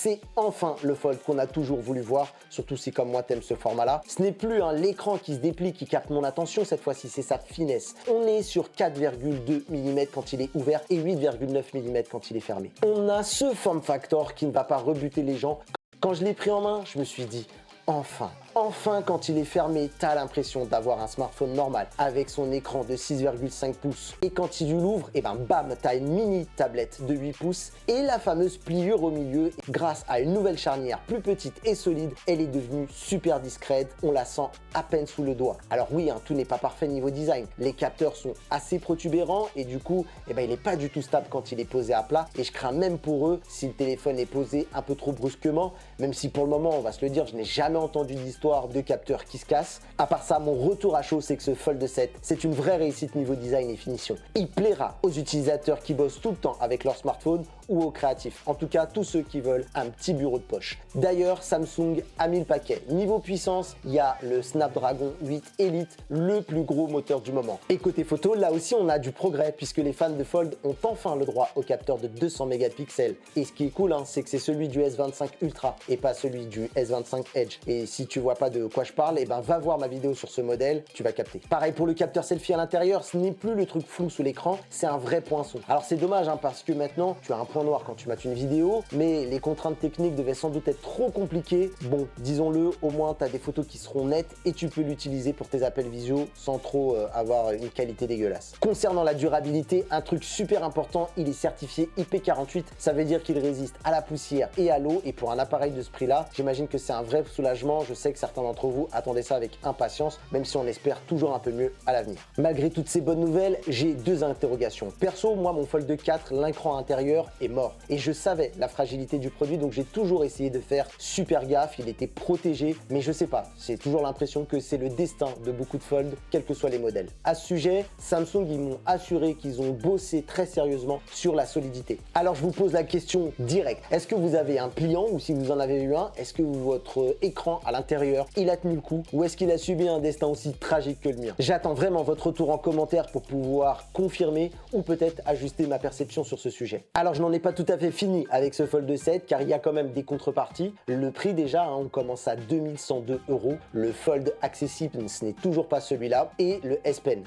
C'est enfin le Fold qu'on a toujours voulu voir, surtout si comme moi t'aimes ce format-là. Ce n'est plus l'écran qui se déplie qui capte mon attention, cette fois-ci c'est sa finesse. On est sur 4,2 mm quand il est ouvert et 8,9 mm quand il est fermé. On a ce form factor qui ne va pas rebuter les gens. Quand je l'ai pris en main, je me suis dit enfin. Enfin, quand il est fermé, tu as l'impression d'avoir un smartphone normal avec son écran de 6,5 pouces. Et quand tu l'ouvres, et ben bam, tu as une mini tablette de 8 pouces et la fameuse pliure au milieu. Grâce à une nouvelle charnière plus petite et solide, elle est devenue super discrète. On la sent à peine sous le doigt. Alors oui, tout n'est pas parfait niveau design. Les capteurs sont assez protubérants et du coup, il n'est pas du tout stable quand il est posé à plat. Et je crains même pour eux si le téléphone est posé un peu trop brusquement, même si pour le moment, on va se le dire, je n'ai jamais entendu d'histoire de capteurs qui se cassent. À part ça, mon retour à chaud, c'est que ce Fold 7, c'est une vraie réussite niveau design et finition. Il plaira aux utilisateurs qui bossent tout le temps avec leur smartphone ou aux créatifs. En tout cas, tous ceux qui veulent un petit bureau de poche. D'ailleurs, Samsung a mis le paquet. Niveau puissance, il y a le Snapdragon 8 Elite, le plus gros moteur du moment. Et côté photo, là aussi, on a du progrès puisque les fans de Fold ont enfin le droit au capteur de 200 mégapixels. Et ce qui est cool, c'est que c'est celui du S25 Ultra et pas celui du S25 Edge. Et si tu vois pas de quoi je parle, va voir ma vidéo sur ce modèle, tu vas capter. Pareil pour le capteur selfie à l'intérieur, ce n'est plus le truc flou sous l'écran, c'est un vrai poinçon. Alors c'est dommage parce que maintenant, tu as un point noir quand tu mates une vidéo, mais les contraintes techniques devaient sans doute être trop compliquées. Bon, disons-le, au moins tu as des photos qui seront nettes et tu peux l'utiliser pour tes appels visio sans trop avoir une qualité dégueulasse. Concernant la durabilité, un truc super important, il est certifié IP48, ça veut dire qu'il résiste à la poussière et à l'eau, et pour un appareil de ce prix-là, j'imagine que c'est un vrai soulagement. Je sais que certains d'entre vous attendaient ça avec impatience, même si on espère toujours un peu mieux à l'avenir. Malgré toutes ces bonnes nouvelles, j'ai deux interrogations. Perso, moi, mon Fold 4, l'écran intérieur est mort. Et je savais la fragilité du produit, donc j'ai toujours essayé de faire super gaffe. Il était protégé, mais je sais pas. J'ai toujours l'impression que c'est le destin de beaucoup de Fold, quels que soient les modèles. À ce sujet, Samsung, ils m'ont assuré qu'ils ont bossé très sérieusement sur la solidité. Alors, je vous pose la question directe. Est-ce que vous avez un pliant, ou si vous en avez eu un, est-ce que votre écran à l'intérieur, il a tenu le coup, ou est-ce qu'il a subi un destin aussi tragique que le mien? J'attends vraiment votre retour en commentaire pour pouvoir confirmer ou peut-être ajuster ma perception sur ce sujet. Alors je n'en ai pas tout à fait fini avec ce Fold 7 car il y a quand même des contreparties. Le prix déjà, on commence à 2102 €. Le Fold accessible, ce n'est toujours pas celui-là. Et le S Pen,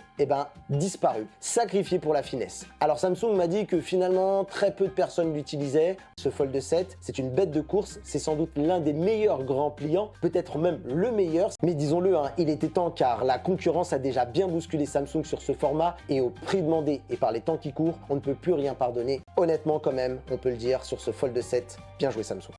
disparu, sacrifié pour la finesse. Alors Samsung m'a dit que finalement très peu de personnes l'utilisaient. Ce Fold 7, c'est une bête de course, c'est sans doute l'un des meilleurs grands pliants, peut-être même le meilleur, mais disons-le, il était temps car la concurrence a déjà bien bousculé Samsung sur ce format et au prix demandé et par les temps qui courent, on ne peut plus rien pardonner. Honnêtement quand même, on peut le dire sur ce Fold 7, bien joué Samsung.